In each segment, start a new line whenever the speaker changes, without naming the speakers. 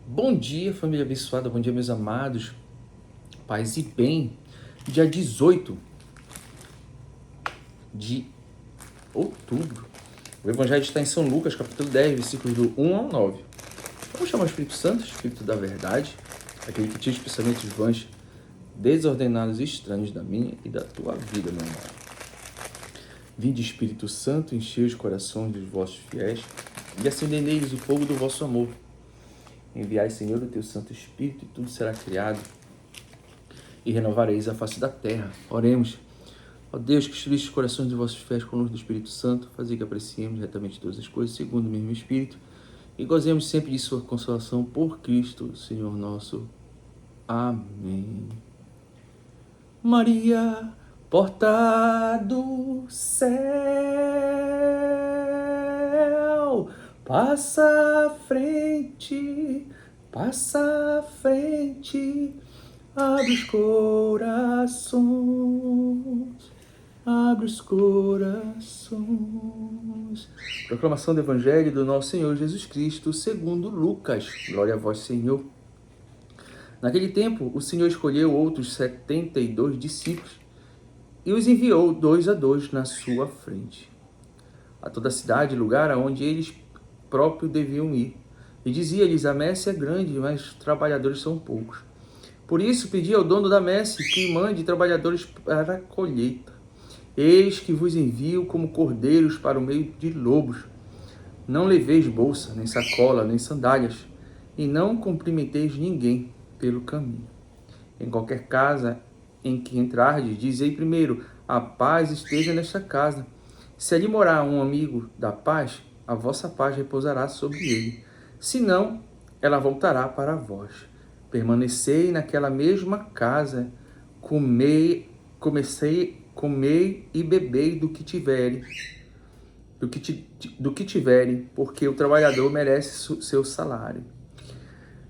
Bom dia, família abençoada, bom dia, meus amados, paz e bem. Dia 18 de outubro. O Evangelho está em São Lucas, capítulo 10, versículos do 1 ao 9. Vamos chamar o Espírito Santo, Espírito da verdade, aquele que tira os pensamentos vãs, desordenados e estranhos da minha e da tua vida, meu amado. Vinde, Espírito Santo, enchei os corações dos vossos fiéis e acendei neles o fogo do vosso amor. Enviai, Senhor, o teu Santo Espírito, e tudo será criado, e renovareis a face da terra. Oremos. Ó Deus, que instruísse os corações dos vossos fiéis com a luz do Espírito Santo, fazei que apreciemos retamente todas as coisas, segundo o mesmo Espírito, e gozemos sempre de sua consolação por Cristo, Senhor nosso. Amém. Maria, porta do céu, passa à frente, abre os corações, abre os corações. Proclamação do Evangelho do nosso Senhor Jesus Cristo, segundo Lucas. Glória a vós, Senhor. Naquele tempo, o Senhor escolheu outros 72 discípulos e os enviou 2 a 2 na sua frente, a toda a cidade e lugar aonde eles próprios deviam ir. E dizia-lhes: a messe é grande, mas os trabalhadores são poucos. Por isso pedi ao dono da messe que mande trabalhadores para a colheita. Eis que vos envio como cordeiros para o meio de lobos. Não leveis bolsa, nem sacola, nem sandálias, e não cumprimenteis ninguém pelo caminho. Em qualquer casa em que entrardes, dizei primeiro: a paz esteja nesta casa. Se ali morar um amigo da paz, a vossa paz repousará sobre ele. Se não, ela voltará para vós. Permanecei naquela mesma casa, comei e bebei do que tiverem, porque o trabalhador merece seu salário.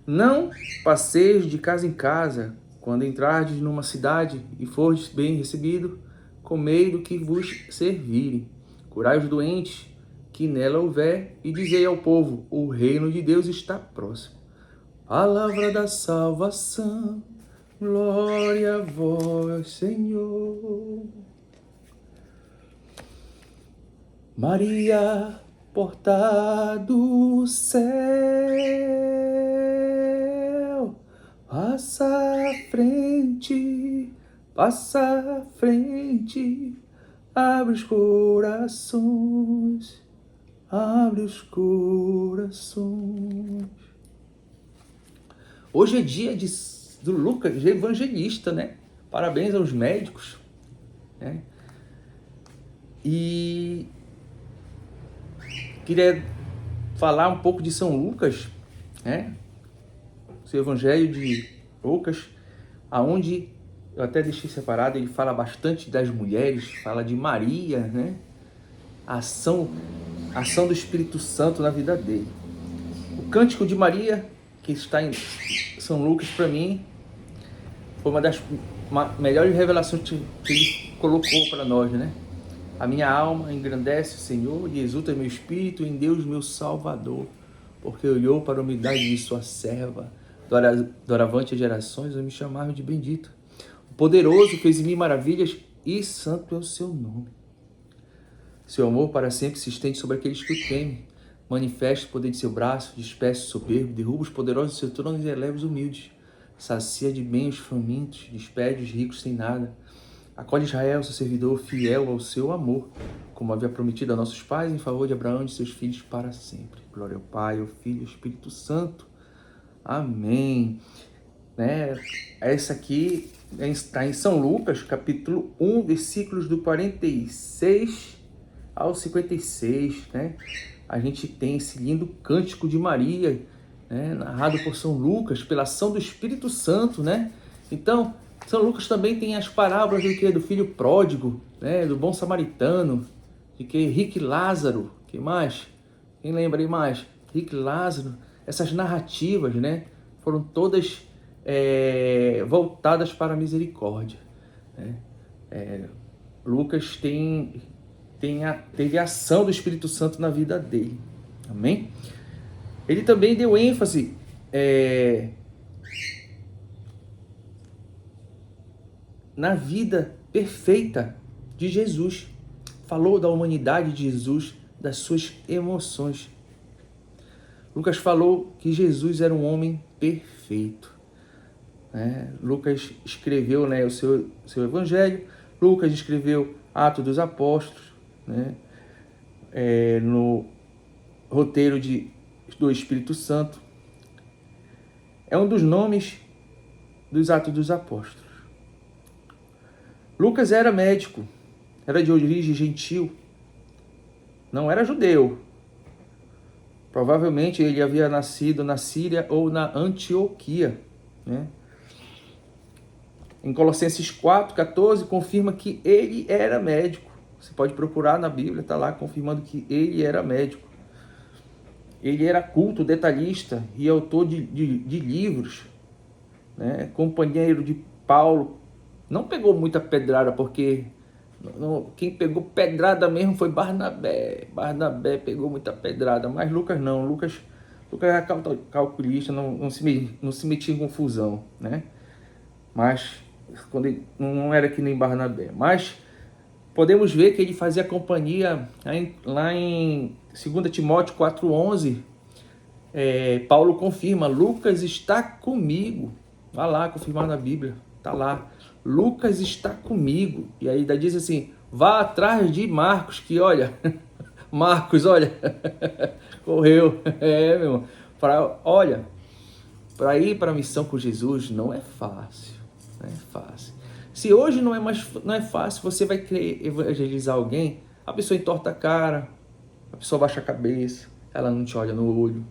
Não passeis de casa em casa. Quando entrardes numa cidade e fordes bem recebido, comei do que vos servirem. Curai os doentes que nela houver, e dizei ao povo: o reino de Deus está próximo. Palavra da salvação, glória a vós, Senhor. Maria, porta do céu, passa à frente, abre os corações, abre os corações. Hoje é dia do Lucas, de evangelista, né? Parabéns aos médicos, né? E queria falar um pouco de São Lucas, né? O evangelho de Lucas, aonde eu até deixei separado, ele fala bastante das mulheres, fala de Maria, né? A ação do Espírito Santo na vida dele. O Cântico de Maria, que está em São Lucas, para mim, foi uma das melhores revelações que ele colocou para nós, né? A minha alma engrandece o Senhor e exulta meu espírito em Deus, meu Salvador, porque olhou para a humildade de sua serva. Doravante as gerações eu me chamaram de bendito. O poderoso fez em mim maravilhas e santo é o seu nome. Seu amor para sempre se estende sobre aqueles que o temem. Manifesta o poder de seu braço, dispersa o soberbo, derruba os poderosos do seu trono e eleva os humildes. Sacia de bem os famintos, despede os ricos sem nada. Acolhe Israel, seu servidor, fiel ao seu amor, como havia prometido a nossos pais, em favor de Abraão e de seus filhos para sempre. Glória ao Pai, ao Filho e ao Espírito Santo. Amém. Né? Essa aqui está em São Lucas, capítulo 1, versículos do 46 ao 56, né? A gente tem esse lindo cântico de Maria, né? Narrado por São Lucas, pela ação do Espírito Santo, né? Então, São Lucas também tem as parábolas do filho pródigo, né? Do bom samaritano, de que Rico e Lázaro, que mais? Quem lembra aí mais? Rico e Lázaro, essas narrativas, né? Foram todas voltadas para a misericórdia, né? Lucas teve a ação do Espírito Santo na vida dele. Amém? Ele também deu ênfase na vida perfeita de Jesus. Falou da humanidade de Jesus, das suas emoções. Lucas falou que Jesus era um homem perfeito. Lucas escreveu, o seu evangelho. Lucas escreveu Atos dos Apóstolos, no roteiro do Espírito Santo. É um dos nomes dos Atos dos Apóstolos. Lucas era médico, era de origem gentil, não era judeu. Provavelmente ele havia nascido na Síria ou na Antioquia. Em Colossenses 4:14 confirma que ele era médico. Você pode procurar na Bíblia, está lá confirmando que ele era médico. Ele era culto, detalhista e autor de livros, companheiro de Paulo. Não pegou muita pedrada, porque quem pegou pedrada mesmo foi Barnabé. Barnabé pegou muita pedrada, mas Lucas não. Lucas era calculista, não se metia em confusão, Mas quando ele, não era que nem Barnabé. Mas podemos ver que ele fazia companhia lá em 2 Timóteo 4:11. Paulo confirma: Lucas está comigo. Vai lá confirmar na Bíblia, tá lá. Lucas está comigo. E aí diz assim: vá atrás de Marcos, que olha, Marcos, olha, correu. Meu irmão, para ir para a missão com Jesus não é fácil. Não é fácil. Se hoje não é fácil, você vai querer evangelizar alguém, a pessoa entorta a cara, a pessoa baixa a cabeça, ela não te olha no olho,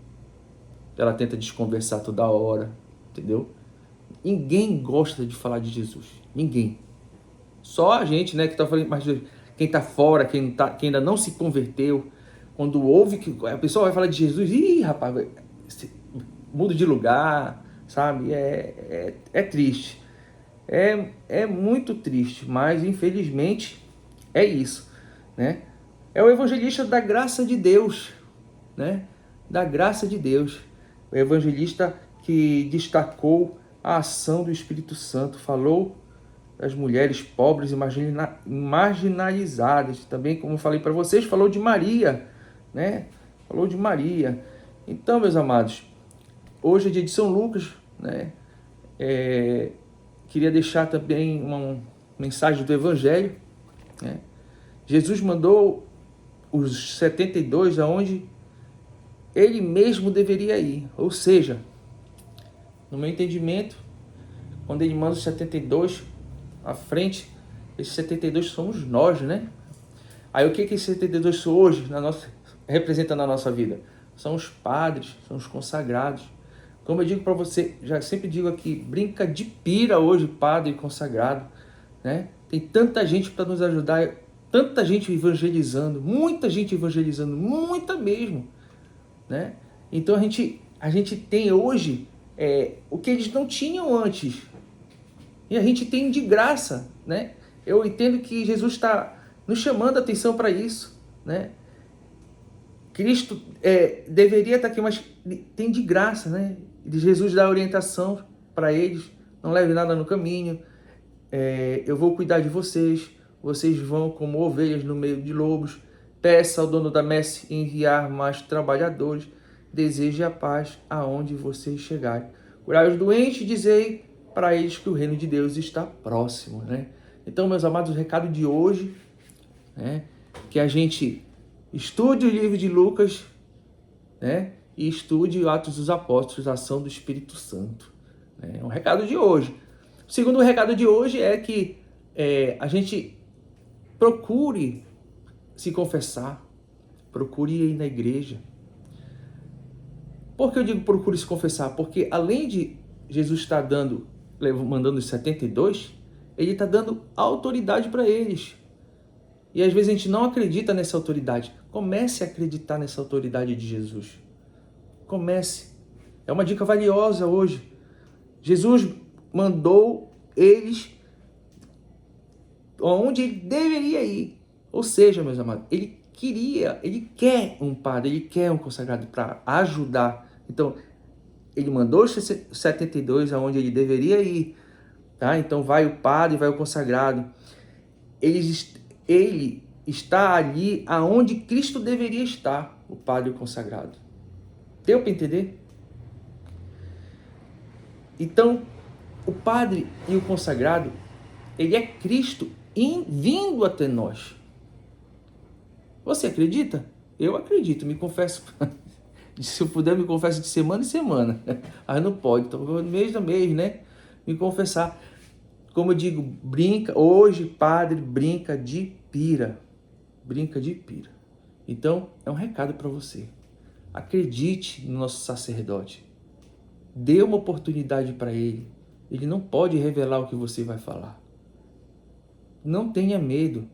ela tenta desconversar toda hora, entendeu? Ninguém gosta de falar de Jesus, ninguém. Só a gente, que está falando, mas quem está fora, quem ainda não se converteu, quando ouve que a pessoa vai falar de Jesus, rapaz, muda de lugar, sabe? É triste. É muito triste, mas infelizmente é isso, É o evangelista da graça de Deus, Da graça de Deus. O evangelista que destacou a ação do Espírito Santo, falou das mulheres pobres e marginalizadas. Também, como eu falei para vocês, falou de Maria, Falou de Maria. Então, meus amados, hoje é dia de São Lucas, Queria deixar também uma mensagem do Evangelho. Jesus mandou os 72 aonde ele mesmo deveria ir. Ou seja, no meu entendimento, quando ele manda os 72 à frente, esses 72 somos nós, Aí o que esses 72 são hoje, representa na nossa vida? São os padres, são os consagrados. Como eu digo para você, já sempre digo aqui, brinca de pira hoje, padre consagrado, Tem tanta gente para nos ajudar, tanta gente evangelizando, muita muita mesmo, Então a gente tem hoje o que eles não tinham antes, e a gente tem de graça, Eu entendo que Jesus está nos chamando a atenção para isso, Cristo deveria estar aqui, mas tem de graça, Jesus dá orientação para eles: não leve nada no caminho, eu vou cuidar de vocês, vocês vão como ovelhas no meio de lobos, peça ao dono da messe enviar mais trabalhadores, deseje a paz aonde vocês chegarem. Curai os doentes, dizei para eles que o reino de Deus está próximo, Então, meus amados, o recado de hoje, que a gente estude o livro de Lucas, e estude Atos dos Apóstolos, a ação do Espírito Santo. É um recado de hoje. O segundo recado de hoje é que a gente procure se confessar, procure ir na igreja. Por que eu digo procure se confessar? Porque além de Jesus estar mandando os 72, ele está dando autoridade para eles. E às vezes a gente não acredita nessa autoridade. Comece a acreditar nessa autoridade de Jesus. Comece. É uma dica valiosa hoje. Jesus mandou eles onde ele deveria ir. Ou seja, meus amados, ele quer um padre, ele quer um consagrado para ajudar. Então, ele mandou os 72 aonde ele deveria ir, tá? Então vai o padre, vai o consagrado. Ele está ali aonde Cristo deveria estar, o padre e o consagrado. Deu para entender? Então, o padre e o consagrado, ele é Cristo vindo até nós. Você acredita? Eu acredito, me confesso. Se eu puder, me confesso de semana em semana. Aí não pode, então mês a mês, né? Me confessar. Como eu digo, brinca, hoje padre brinca de pira. Brinca de pira. Então, é um recado para você. Acredite no nosso sacerdote. Dê uma oportunidade para ele. Ele não pode revelar o que você vai falar. Não tenha medo.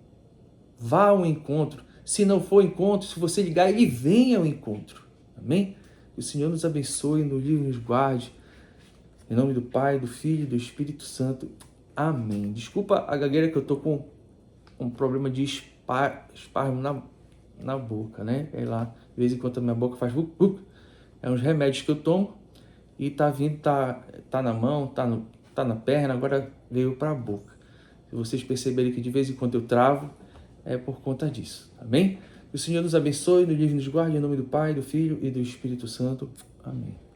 Vá ao encontro. Se não for encontro, se você ligar, ele vem ao encontro. Amém? Que o Senhor nos abençoe, nos livre, nos guarde. Em nome do Pai, do Filho e do Espírito Santo. Amém. Desculpa a gagueira que eu tô com um problema de espasmo na boca, né? É lá, de vez em quando a minha boca faz é uns remédios que eu tomo e tá vindo, tá na mão, tá na perna, agora veio para a boca. Se vocês perceberem que de vez em quando eu travo, é por conta disso, amém? Que o Senhor nos abençoe, nos livre e nos guarde, em nome do Pai, do Filho e do Espírito Santo. Amém.